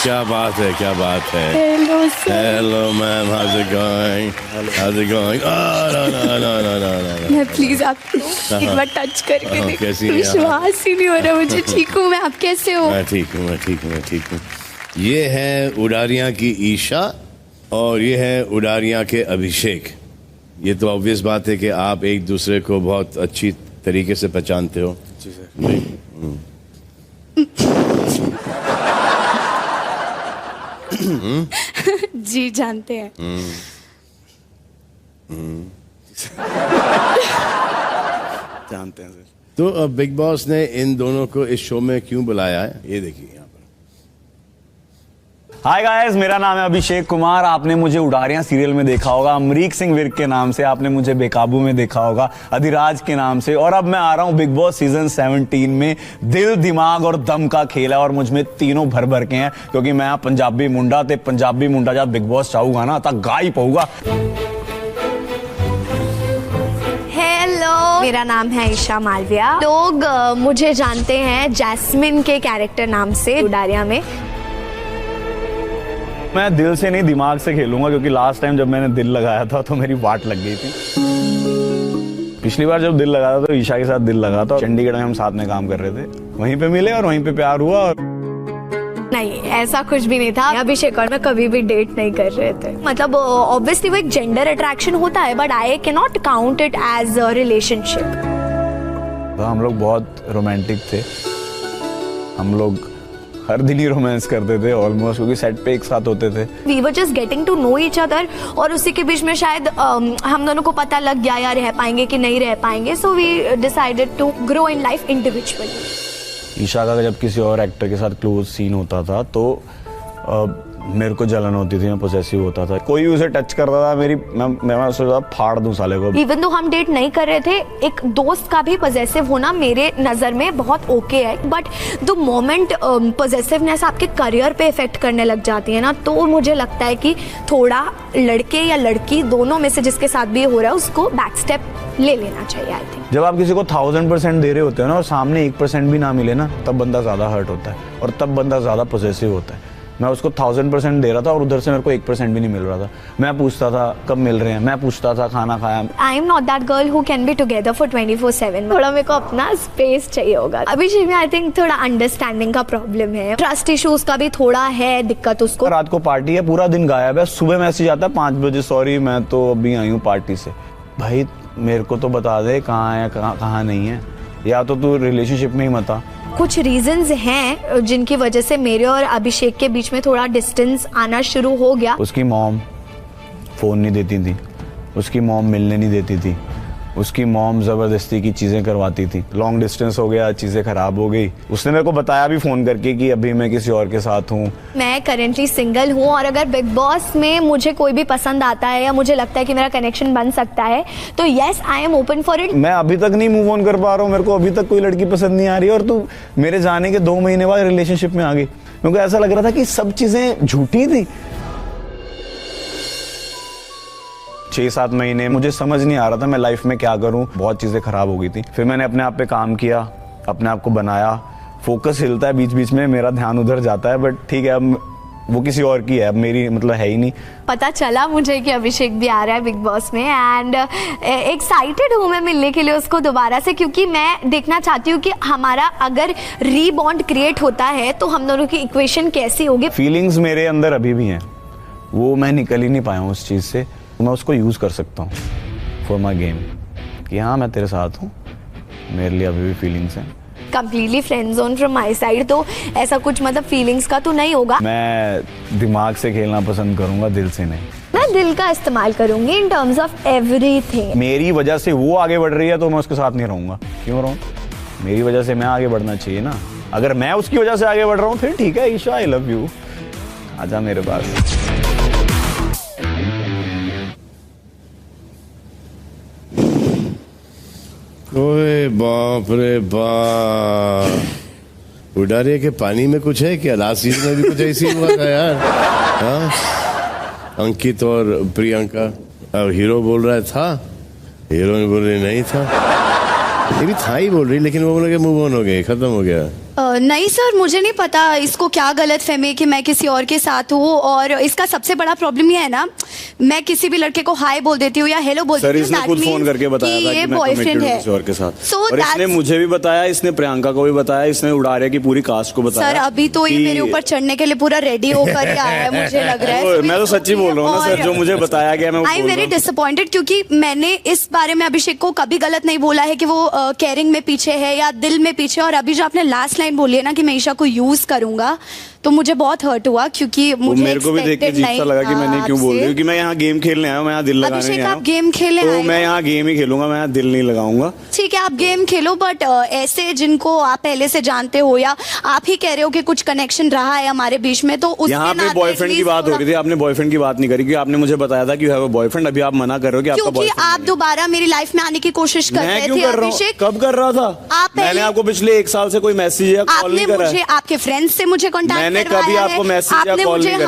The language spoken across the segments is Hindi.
क्या बात है, क्या बात है। Hello sir. Hello ma'am, house it going, house it going. मैं प्लीज आपको एक बार टच करके देख, कैसी हैं? विश्वास ही नहीं हो रहा मुझे। ठीक हूँ मैं, आप कैसे हो? मैं ठीक हूँ, मैं ठीक हूँ, मैं ठीक हूँ। ये है उडारियाँ की ईशा और ये है उडारियाँ के अभिषेक। ये तो ऑब्वियस बात है कि आप एक दूसरे को बहुत अच्छी तरीके से पहचानते हो। जी सर। जी जानते हैं। जानते हैं सर। तो बिग बॉस ने इन दोनों को इस शो में क्यों बुलाया है, ये देखिए यहाँ पर। हाय गाइस, मेरा नाम है अभिषेक कुमार। आपने मुझे उडारियां सीरियल में देखा होगा, अमरीक सिंह विर्क के नाम से। आपने मुझे बेकाबू में देखा होगा, अधिराज के नाम से। और अब मैं आ रहा हूं बिग बॉस सीजन 17 में। दिल, दिमाग और दम का खेल है और मुझ में तीनों भर भर के हैं, क्योंकि मैं पंजाबी मुंडा ते पंजाबी मुंडा जब बिग बॉस चाहूंगा ना तब गायब होगा। हेलो, मेरा नाम है ईशा मालविया। लोग मुझे जानते हैं जैस्मिन के कैरेक्टर नाम से उडारियां में। मैं दिल से नहीं दिमाग से खेलूंगा, क्योंकि लास्ट टाइम जब मैंने दिल लगाया था तो मेरी वाट लग गई थी। पिछली बार जब दिल लगाया था तो ईशा के साथ दिल लगा था। चंडीगढ़ में हम साथ में काम कर रहे थे, वहीं पे मिले और वहीं पे प्यार हुआ। और नहीं, ऐसा कुछ भी नहीं था। अभिषेक और मैं कभी भी डेट नहीं कर रहे थे। मतलब ऑब्वियसली वो एक जेंडर अट्रैक्शन होता है, but I can not count it as a relationship. हम लोग बहुत रोमांटिक थे। हम लोग हर दिन ही रोमांस करते थे ऑलमोस्ट, क्योंकि सेट पे एक साथ होते थे। We were just getting to know each other, और उसी के बीच में शायद हम दोनों को पता लग गया यार रह पाएंगे कि नहीं रह पाएंगे। So we decided to grow in life individually. Isha का जब किसी और एक्टर के साथ क्लोज सीन होता था तो मेरे को जलन होती थी, मैं पोसेसिव होता था। कोई उसे टच करता था, मैं सोचता फाड़ दूं साले को। इवन दो हम डेट नहीं कर रहे थे, एक दोस्त का भी पॉजेसिव होना मेरे नजर में बहुत ओके है। बट द मोमेंट पॉजेसिवनेस आपके करियर पे इफेक्ट करने लग जाती है ना, तो मुझे लगता है कि थोड़ा लड़के या लड़की दोनों में से जिसके साथ भी हो रहा है उसको बैक स्टेप ले लेना चाहिए। आई थिंक जब आप किसी को 1000% दे रहे होते हो ना और सामने 1% भी ना मिले ना, तब बंदा ज्यादा हर्ट होता है और तब बंदा ज्यादा पॉसेसिव होता है। मैं उसको 1000% दे रहा था और उधर से मेरे को 1% भी नहीं मिल रहा था। मैं पूछता था कब मिल रहे हैं, मैं पूछता था खाना खाया। I am not that girl who can be together for 24/7। थोड़ा मेरे को अपना स्पेस चाहिए होगा। अभिषेक में आई थिंक थोड़ा अंडरस्टैंडिंग का प्रॉब्लम है, ट्रस्ट इश्यूज का भी थोड़ा है दिक्कत उसको। रात को पार्टी है, पूरा दिन गायब है, सुबह मैसेज आता है 5 बजे, सॉरी मैं तो अभी आई हूँ पार्टी से। भाई मेरे को तो बता दे कहाँ है कहाँ नहीं है, या तो तू रिलेशनशिप में ही मत आ। कुछ रीजंस हैं जिनकी वजह से मेरे और अभिषेक के बीच में थोड़ा डिस्टेंस आना शुरू हो गया। उसकी मॉम फोन नहीं देती थी, उसकी मॉम मिलने नहीं देती थी, उसकी मॉम जबरदस्ती की चीजें करवाती थी। लॉन्ग डिस्टेंस हो गया, चीजें खराब हो गई। उसने मेरे को बताया भी फोन करके कि अभी मैं किसी और के साथ हूँ। मैं करेंटली सिंगल हूँ और अगर बिग बॉस में मुझे कोई भी पसंद आता है या मुझे लगता है कि मेरा कनेक्शन बन सकता है तो yes I am open for it. मैं अभी तक नहीं मूव ऑन कर पा रहा हूँ, मेरे को अभी तक कोई लड़की पसंद नहीं आ रही है और तू मेरे जाने के 2 महीने बाद रिलेशनशिप में आ गई। मेरे को ऐसा लग रहा था कि सब चीजें झूठी थी। 6-7 महीने मुझे समझ नहीं आ रहा था मैं लाइफ में क्या करूं, बहुत चीजें खराब हो गई थी। फिर मैंने अपने आप पे काम किया, अपने आप को बनाया। फोकस हिलता है बीच बीच में, मेरा ध्यान उधर जाता है, बट ठीक है अब वो किसी और की है, अब मेरी मतलब है ही नहीं। पता चला मुझे कि अभिषेक भी आ रहा है बिग बॉस में एंड एक्साइटेड हूँ मैं मिलने के लिए उसको दोबारा से, क्योंकि मैं देखना चाहती हूँ कि हमारा अगर रीबॉन्ड क्रिएट होता है तो हम दोनों की इक्वेशन कैसी होगी। फीलिंग्स मेरे अंदर अभी भी हैं, वो मैं निकल ही नहीं पाया हूँ उस चीज से। मैं उसको यूज कर सकता हूँ फॉर माई गेम, कि हाँ मैं तेरे साथ हूँ, मेरे लिए अभी भी फीलिंग्स हैं। Completely friend zone from my side, तो ऐसा कुछ मतलब फीलिंग्स का तो नहीं होगा। मैं दिमाग से खेलना पसंद करूंगा, दिल से नहीं। मैं दिल का इस्तेमाल करूंगी इन टर्म्स ऑफ एवरीथिंग। मेरी वजह से वो आगे बढ़ रही है तो मैं उसके साथ नहीं रहूंगा। क्यों रहूं? मेरी वजह से मैं आगे बढ़ना चाहिए ना। अगर मैं उसकी वजह से आगे बढ़ रहा हूँ फिर ठीक है। ईशा आई लव यू, आजा मेरे पास। ओए बाप रे बाप, उडारिया के पानी में कुछ है क्या? लास्ट सीजन में भी कुछ ऐसी हुआ था यार। हाँ, अंकित और प्रियंका, अब हीरो बोल रहा था, हीरोइन बोल रही नहीं था, ये भी था ही बोल रही, लेकिन वो बोल के मूव ऑन हो गए, खत्म हो गया। नहीं सर, मुझे नहीं पता इसको क्या गलत फहमी है कि मैं किसी और के साथ हूँ, और इसका सबसे बड़ा प्रॉब्लम ये है ना, मैं किसी भी लड़के को हाय बोल देती हूँ या हेलो बोल देती हूँ, इसने खुद फोन करके बताया था कि मैं कमिटेड हूँ किसी और के साथ, और इसने मुझे भी बताया, इसने प्रियंका को भी बताया, इसने उडारिया की पूरी कास्ट को बताया। सर अभी तो ये मेरे ऊपर चढ़ने के लिए पूरा रेडी होकर ही आया है, मुझे लग रहा है। मैं तो सच्ची बोल रहा हूँ ना सर, जो मुझे बताया गया मैं आई एम वेरी डिसअपॉइंटेड, क्योंकि मैंने इस बारे में अभिषेक को कभी गलत नहीं बोला है कि वो केयरिंग में पीछे है या दिल में पीछे। और अभी जो आपने लास्ट लाइन बोली है ना कि मैं ईशा को यूज करूंगा, तो मुझे बहुत हर्ट हुआ, क्योंकि मुझे मेरे को भी देख के अजीब सा लगा कि मैंने क्यों बोल दिया, क्योंकि मैं यहाँ गेम खेलने आया हूँ, मैं यहाँ दिल लगाने नहीं आया हूँ। आप गेम खेलने आए, तो मैं यहाँ गेम ही खेलूंगा, मैं यहाँ दिल नहीं लगाऊंगा। ठीक है, आप गेम खेलो, बट ऐसे जिनको आप पहले से जानते हो या आप ही कह रहे हो कि कुछ कनेक्शन रहा है हमारे बीच में, तो यहाँ पे बॉयफ्रेंड की बात हो रही थी, आपने बॉयफ्रेंड की बात नहीं करी, क्योंकि आपने मुझे बताया था कि यू हैव अ बॉयफ्रेंड, अभी आप मना कर रहे हो कि आपका क्योंकि आप दोबारा मेरी लाइफ में आने की कोशिश कर रहे थे अभिषेक। कब कर रहा था? मैंने आपको पिछले 1 साल से कोई मैसेज या कॉल नहीं करा है। आपके फ्रेंड्स से मुझे कांटेक्ट मैंने कभी आपको मैसेज या कॉल नहीं करा।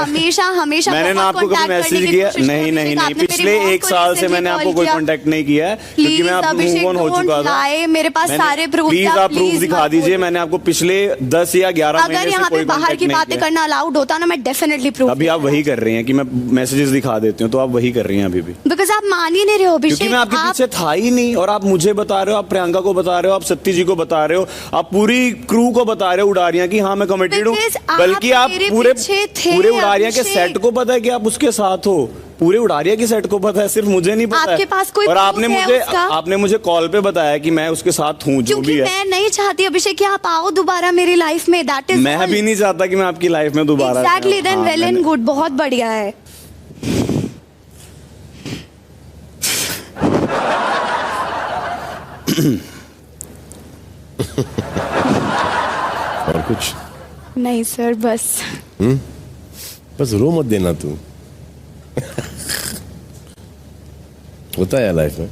हमेशा मैंने ना आपको कभी मैसेज किया, नहीं, पिछले 1 साल से मैंने आपको कोई कांटेक्ट नहीं किया है, क्योंकि मैं आप मूव ऑन हो चुका था। मेरे पास सारे प्रूफ, प्लीज आप प्रूफ दिखा दीजिए। मैंने आपको पिछले 10 या 11 महीने अगर यहाँ पे बाहर की बातें करना अलाउड होता ना, मैं डेफिनेटली प्रूफ। अभी आप वही कर रही हैं कि मैं मैसेजेस दिखा देती हूँ, तो आप वही कर रही हैं अभी भी, बिकॉज आप मान ही नहीं रहे हो अभिषेक। क्योंकि मैं आपके पीछे था ही नहीं, और आप मुझे बता रहे हो, आप प्रियंका को बता रहे हो, आप सत्ती जी को बता रहे हो, आप पूरी क्रू को बता रहे हो उडारिया की हाँ मैं कमिटेड हूँ, बल्कि आप पूरे उडारिया के सेट को पता है कि आप उसके साथ हो, पूरे उडारिया की सेट को पता है, सिर्फ मुझे नहीं पता आपके पास कोई और आपने मुझे कॉल पे बताया कि मैं उसके साथ हूँ, जो भी है। मैं नहीं चाहती अभिषेक कि आप आओ दोबारा मेरी लाइफ में, दैट इज मैं भी नहीं चाहता कि मैं आपकी लाइफ में दोबारा। Exactly, then well and good, बहुत बढ़िया है। और कुछ नहीं सर, बस रो मत देना तू। होता है लाइफ में।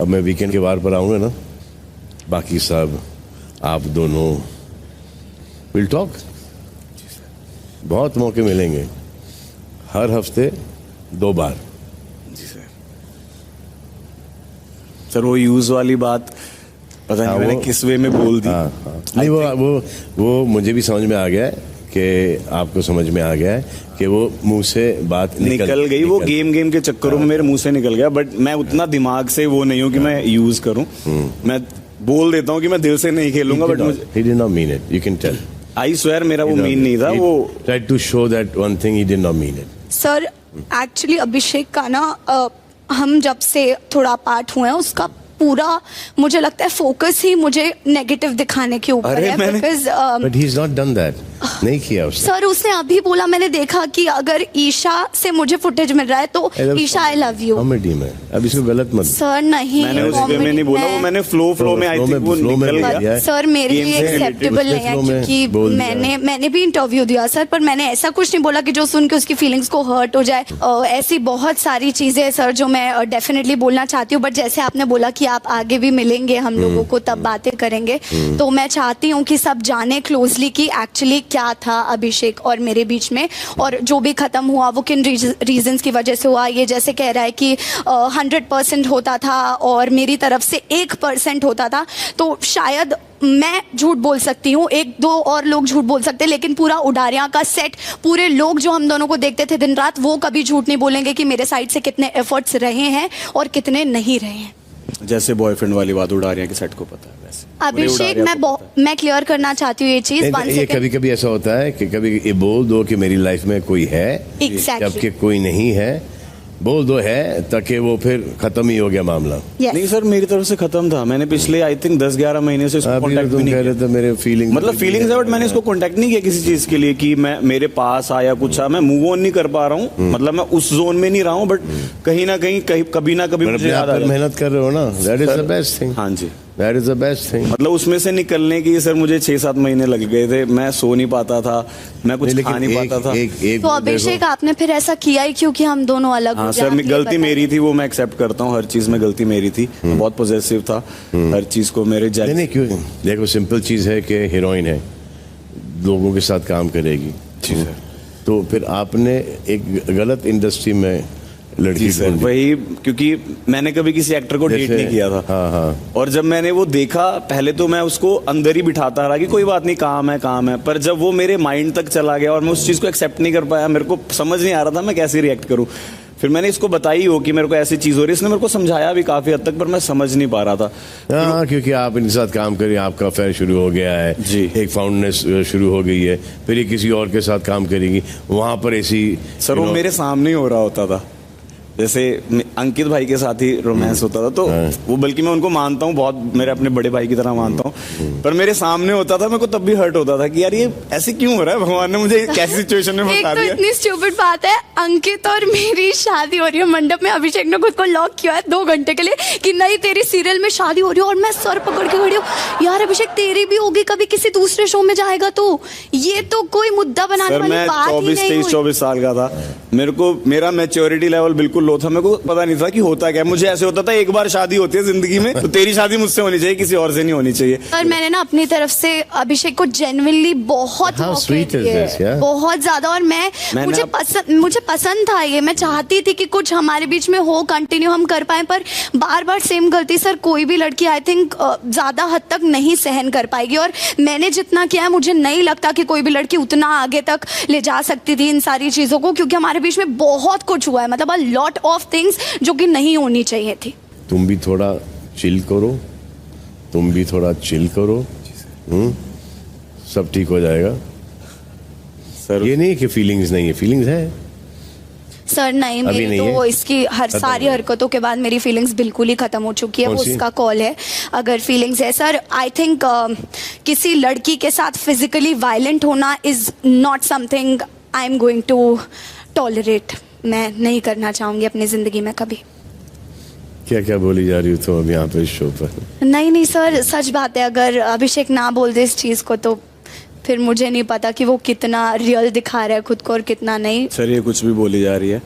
अब मैं वीकेंड के वार पर आऊंगा ना, बाकी सब आप दोनों विल टॉक, बहुत मौके मिलेंगे, हर हफ्ते 2 बार। जी सर वो यूज वाली बात पता नहीं मैंने किस वे में बोल दी। नहीं वो मुझे भी समझ में आ गया है कि आपको समझ में आ गया है कि वो मुंह से बात निकल गई। वो गेम के चक्करों में मेरे मुंह से निकल गया, बट मैं उतना दिमाग से वो नहीं हूँ कि मैं यूज करूँ। मैं बोल देता हूँ कि मैं दिल से नहीं खेलूंगा, बट मुझे he did not mean it, you can tell. I swear मेरा वो मीन नहीं था। वो tried to show that one thing, he did not mean it. Sir actually Abhishek का ना हम जब से थोड़ा पार्ट हुए हैं उसका पूरा मुझे लगता है फोकस ही मुझे नेगेटिव दिखाने के ऊपर है। Because but he is not done that, नहीं किया उसने। सर उसने अभी बोला, मैंने देखा कि अगर ईशा से मुझे फुटेज मिल रहा है तो Isha I love you comedy में। अब इसको गलत मत सर, नहीं मैंने उस वे में नहीं बोला, वो मैंने फ्लो में आई थिंक वो निकल गया। सर मेरे लिए एक्सेप्टेबल नहीं है, क्योंकि मैंने भी इंटरव्यू दिया सर, पर मैंने ऐसा कुछ नहीं बोला कि जो सुन के उसकी फीलिंग्स को हर्ट हो जाए। ऐसी बहुत सारी चीजें सर जो मैं डेफिनेटली बोलना चाहती हूँ, बट जैसे आपने बोला कि आप आगे भी मिलेंगे हम लोगों को, तब बातें करेंगे, तो मैं चाहती हूँ कि सब जाने क्लोजली कि एक्चुअली क्या था अभिषेक और मेरे बीच में, और जो भी खत्म हुआ वो किन रीजंस की वजह से हुआ। ये जैसे कह रहा है कि 100% होता था और मेरी तरफ से 1% होता था, तो शायद मैं झूठ बोल सकती हूँ, 1-2 और लोग झूठ बोल सकते हैं, लेकिन पूरा उडारिया का सेट, पूरे लोग जो हम दोनों को देखते थे दिन रात, वो कभी झूठ नहीं बोलेंगे कि मेरे साइड से कितने एफर्ट्स रहे हैं और कितने नहीं रहे हैं। जैसे बॉयफ्रेंड वाली बात उडारिया के सेट को पता है, वैसे अभिषेक मैं क्लियर करना चाहती हूँ ये चीज। ये कभी कभी ऐसा होता है कि कभी ये बोल दो कि मेरी लाइफ में कोई है, जबकि कोई नहीं है, बोल दो है, ताकि वो फिर खत्म ही हो गया मामला। नहीं सर, मेरी तरफ से खत्म था। मैंने पिछले आई थिंक 10-11 महीने से इसको कांटेक्ट भी नहीं किया। मेरे फीलिंग मतलब फीलिंग्स है, बट मैंने इसको कांटेक्ट नहीं किया किसी चीज के लिए कि मैं मेरे पास आया कुछ आ, मैं मूव ऑन नहीं कर पा रहा हूँ। मतलब मैं उस जोन में नहीं रहा हूँ, बट कहीं ना कहीं कभी ना कभी मुझे याद आ जाता है। मेहनत कर रहे हो ना, that is the best thing. हाँ जी, That is the best thing. मतलब उसमें से निकलने की सर मुझे 6-7 महीने लग गए थे। मैं सो नहीं पाता था, मैं कुछ खा नहीं पाता था। तो अभिषेक आपने फिर ऐसा किया ही क्योंकि हम दोनों अलग हो जाए। हाँ सर, गलती मेरी थी, वो मैं एक्सेप्ट करता हूँ। हर चीज में गलती मेरी थी, बहुत पॉजिटिव था हर चीज को मेरे जज। नहीं क्यों, देखो सिंपल चीज है कि हीरोइन है, लोगों के साथ काम करेगी, तो फिर आपने एक गलत इंडस्ट्री में लड़की सर ढूंढी? वही, क्योंकि मैंने कभी किसी एक्टर को डेट जैसे- नहीं किया था। हाँ हाँ। और जब मैंने वो देखा, पहले तो मैं उसको अंदर ही बिठाता रहा कि कोई बात नहीं, काम है, पर जब वो मेरे माइंड तक चला गया और मैं उस चीज को एक्सेप्ट नहीं कर पाया, मेरे को समझ नहीं आ रहा था मैं कैसे रिएक्ट करूं। फिर मैंने इसको बताई हो कि मेरे को ऐसी चीज हो रही है, इसने मेरे को समझाया भी काफी हद तक, पर मैं समझ नहीं पा रहा था। हाँ, क्योंकि आप इनके साथ काम करिए, आपका अफेयर शुरू हो गया है जी। एक फाउंडनेस शुरू हो गई है, फिर ये किसी और के साथ काम करेंगी, वहां पर ऐसी सर वो मेरे सामने ही हो रहा होता था, जैसे अंकित भाई के साथ ही रोमांस होता था, तो वो बल्कि मैं उनको मानता हूँ बहुत, मेरे अपने बड़े भाई की तरह मानता हूँ, पर मेरे सामने होता था, मेरे को तब भी हर्ट होता था कि यार ये ऐसे क्यों हो रहा है, भगवान ने मुझे कैसी सिचुएशन में एक फंसा तो दिया। इतनी स्टूपिड बात है, अंकित और मेरी शादी हो रही है मंडप में, अभिषेक ने खुद को लॉक किया है 2 घंटे के लिए कि नहीं तेरी सीरियल में शादी हो रही है, और मैं सर पकड़ के खड़ी हूँ, यार अभिषेक तेरी भी होगी, कभी किसी दूसरे शो में जाएगा तो, ये तो कोई मुद्दा बनाने सर वाली मैं बात ही 24, नहीं 23, हुई। 24 साल का था, मेरे को मेरा मैच्योरिटी लेवल बिल्कुल लो था, मेरे को पता नहीं था कि होता क्या। मुझे ऐसे होता था एक बार शादी होती है जिंदगी में, तो तेरी शादी मुझसे होनी चाहिए, किसी और से नहीं होनी चाहिए। और मैंने ना अपनी तरफ से अभिषेक को जेन्युइनली बहुत How मौके sweet is दिए, this, yeah? बहुत ज्यादा, और मैंने मुझे पसंद था ये, मैं चाहती थी कि कुछ हमारे बीच में हो, कंटिन्यू हम कर पाए, पर बार बार सेम गलती सर कोई भी लड़की आई थिंक ज्यादा हद तक नहीं सहन कर पाएगी, और मैंने जितना किया है मुझे नहीं लगता कि कोई भी लड़की उतना आगे तक ले जा सकती थी इन सारी चीजों को, क्योंकि हमारे बीच में बहुत कुछ हुआ है, मतलब अ लॉट ऑफ थिंग्स जो कि नहीं होनी चाहिए थी। तुम भी थोड़ा चिल करो, तुम भी थोड़ा चिल करो, सब ठीक हो जाएगा। सर ये नहीं कि फीलिंग्स नहीं है, फीलिंग्स है। सर नहीं, अभी मेरी नहीं तो है? इसकी सारी हरकतों के बाद मेरी फीलिंग्स बिल्कुल ही खत्म हो चुकी है, कौन वो सी? उसका कॉल है। अगर फीलिंग्स है सर, आई थिंक किसी लड़की के साथ फिजिकली वायलेंट होना is not something I am going to tolerate. मैं नहीं करना चाहूंगी अपनी जिंदगी में कभी। क्या क्या बोली जा रही हो तुम अब यहाँ पे इस शो पर? नहीं सर, सच बात है, अगर अभिषेक ना बोल दे इस चीज को तो फिर मुझे नहीं पता कि वो कितना रियल दिखा रहा है खुद को और कितना नहीं। सर ये कुछ भी बोली जा रही है,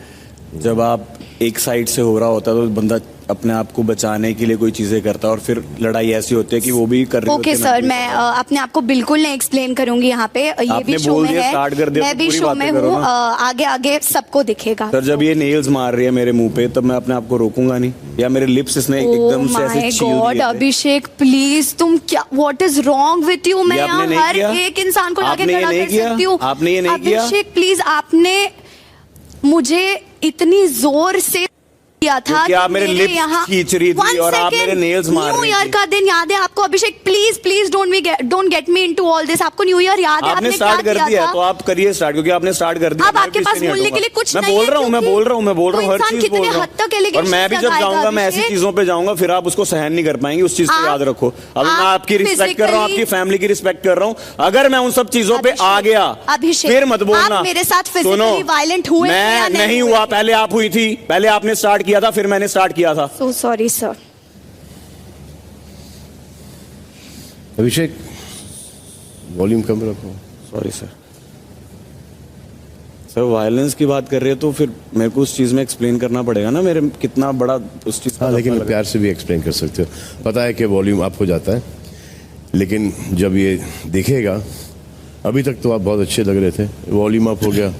जब आप एक साइड से हो रहा होता है तो बंदा अपने आप को बचाने के लिए कोई चीजें करता है, और फिर लड़ाई ऐसी होती है कि वो भी कर रही होती ओके है। सर, मैं अपने आप को बिल्कुल नहीं एक्सप्लेन करूंगी यहाँ पे, ये आपने भी शो बोल में दिया, है, start कर दिया, मैं तो भी पूरी शो बातें में करो हूँ, ना। आगे आगे सबको दिखेगा। सर जब ये नेल्स मार रही है मेरे मुंह पे, तब मैं अपने आप को रोकूंगा नहीं, या मेरे लिप्स इसने एकदम से ऐसे छील गॉड दिए थे। अभिषेक प्लीज, तुम क्या, what is wrong with you? मैं ये आपने यहाँ नहीं हर किया? एक इंसान को लाके आपने ये खड़ा नहीं कर किया? सकती हूँ। आपने ये नहीं किया? अभिषेक प्लीज, आपने मुझे इतनी जोर से किया था क्योंकि आप मेरे lips यहाँ खींच रही थी और आप मेरे nails मार न्यू रही ईयर थी। का दिन याद है आपको Abhishek? Please please don't get me into all this. आपको न्यू ईयर याद है? आपने क्या स्टार्ट कर किया दिया था? तो आप करिए स्टार्ट, क्योंकि आपने स्टार्ट कर दिया। अब मैं आपके पीछे पास नहीं बोलने हटूंगा। के लिए कुछ मैं नहीं बोल है, रहा हूँ, मैं क्योंकि बोल रहा हूँ, मैं बोल रहा हूँ, वो हर इंसान चीज बोल कितने रहा हद तक हूँ। और मैं भी जब एलिगेशन जाऊंगा, मैं ऐसी लगाएगा चीजों पे जाऊंगा, फिर आप उसको सहन नहीं कर पाएंगे, उस चीज को आप- याद रखो। अभी मैं आप आपकी रिस्पेक्ट कर रहा हूँ, physically- आपकी फैमिली की रिस्पेक्ट कर रहा हूँ, अगर मैं उन सब चीजों पे आ गया अभिषेक, फिर मत बोलना। आप मेरे साथ physically सुनो, violent हुए या मैं नहीं नहीं हुए? हुआ, पहले आप हुई थी, पहले आपने स्टार्ट किया था, फिर मैंने स्टार्ट किया था। So sorry sir. Abhishek volume कम रखो। Sorry sir. सर वायलेंस की बात कर रहे हैं तो फिर मेरे को उस चीज में एक्सप्लेन करना पड़ेगा ना, मेरे कितना बड़ा उस चीज का हाँ, लेकिन दखल है। प्यार से भी एक्सप्लेन कर सकते हो। पता है कि वॉल्यूम अप हो जाता है, लेकिन जब ये दिखेगा, अभी तक तो आप बहुत अच्छे लग रहे थे, वॉल्यूम अप हो गया,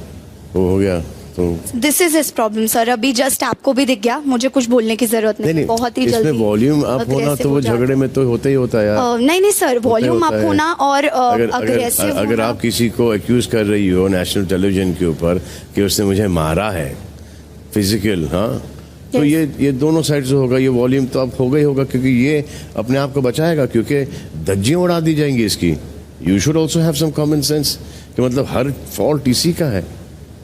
वो हो गया तो this is his problem sir. अभी जस्ट आपको भी दिख गया, मुझे कुछ बोलने की जरूरत नहीं, नहीं बहुत ही इसमें जल्दी वॉल्यूम अप होना aggressive तो वो हो जाता झगड़े में तो होता ही होता है यार। नहीं सर, वॉल्यूम होता अप है। होना और अग्रेसिव अगर आप किसी को एक्यूज कर रही हो नेशनल टेलीविजन के ऊपर कि उसने मुझे मारा है फिजिकल, हाँ, तो ये दोनों साइड से होगा, ये वॉल्यूम तो अब होगा ही होगा, क्योंकि ये अपने आप को बचाएगा, क्योंकि धज्जियां उड़ा दी जाएंगी इसकी। You should also have some common sense कि मतलब हर फॉल्ट इसी का है।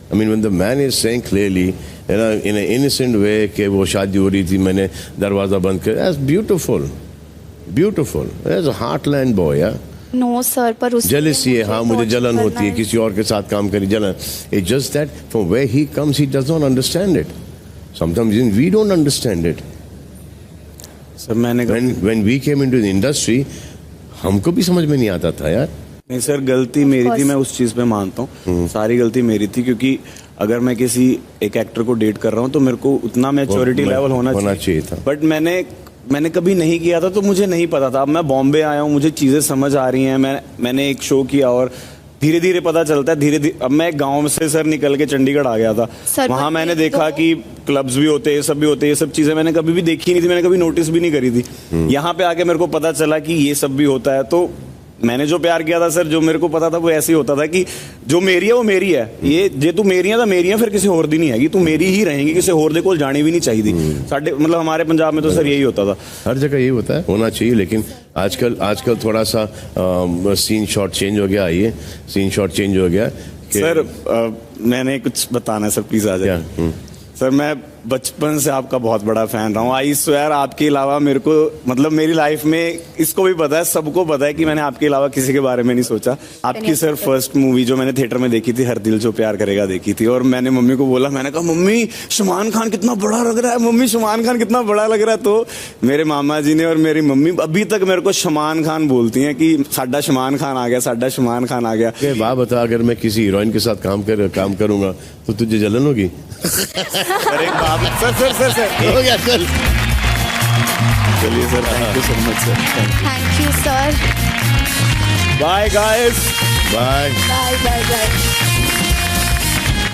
I mean, when the man is saying clearly, in an innocent way, कि वो शादी हो रही थी, मैंने दरवाजा बंद कर, that's beautiful, beautiful. That's a heartland boy, yeah. No sir, पर उस Jealousy है, हाँ, मुझे जलन होती है किसी और के साथ काम करी, जलन. It's just that from where he comes, he does not understand it. Sometimes even we don't understand it. Sir मैंने When we came into the industry, हमको भी समझ में नहीं आता था यार. नहीं सर, गलती मेरी थी, मैं उस चीज पे मानता हूँ, सारी गलती मेरी थी, क्योंकि अगर मैं किसी एक एक्टर को डेट कर रहा हूँ तो मेरे को उतना मैच्योरिटी लेवल होना चाहिए था। बट मैंने कभी नहीं किया था, तो मुझे नहीं पता था। अब मैं बॉम्बे आया हूँ, मुझे चीजें समझ आ रही हैं, मैंने एक शो किया और धीरे धीरे पता चलता है, धीरे धीरे। अब मैं गांव से सर निकल के चंडीगढ़ आ गया था, सर, वहां but मैंने ये देखा तो- कि क्लब्स भी होते हैं, ये सब भी होते हैं, ये सब चीजें मैंने कभी भी देखी नहीं थी, मैंने कभी नोटिस भी नहीं करी थी। यहाँ पे आके मेरे को पता चला कि ये सब भी होता है। तो मैंने जो प्यार किया था सर, जो मेरे को पता था वो ऐसे ही होता था कि जो मेरी है वो मेरी है, ये जे तू मेरी है तो मेरी है, फिर किसी और दी नहीं है, तू मेरी ही रहेगी, किसी और दे को जानी भी नहीं चाहिए। साढ़े मतलब हमारे पंजाब में तो सर यही होता था। हर जगह यही होता है, होना चाहिए। लेकिन आजकल थोड़ा सा सीन शॉट चेंज हो गया। आइए, सीन शॉट चेंज हो गया कि- सर मैंने कुछ बताना है सर, प्लीज आ क्या? जाए। सर मैं बचपन से आपका बहुत बड़ा फैन रहा हूँ। आई स्वेयर आपके अलावा मेरे को मतलब मेरी लाइफ में, इसको भी पता है, सबको पता है कि मैंने आपके अलावा किसी के बारे में नहीं सोचा। आपकी सर फर्स्ट मूवी जो मैंने थिएटर में देखी थी, हर दिल जो प्यार करेगा देखी थी, और मैंने मम्मी को बोला, मैंने कहा मम्मी सलमान खान कितना बड़ा लग रहा है, मम्मी सलमान खान कितना बड़ा लग रहा है। तो मेरे मामा जी ने और मेरी मम्मी अभी तक मेरे को सलमान खान बोलती हैं कि साडा सलमान खान आ गया, साडा सलमान खान आ गया। वाह, बता, अगर मैं किसी हीरोइन के साथ काम करूंगा तो तुझे जलन होगी? अरे बाप, सर हो गया, चल। चलिए sir, thank you so much sir, thank you sir. Bye guys, bye. Bye bye bye.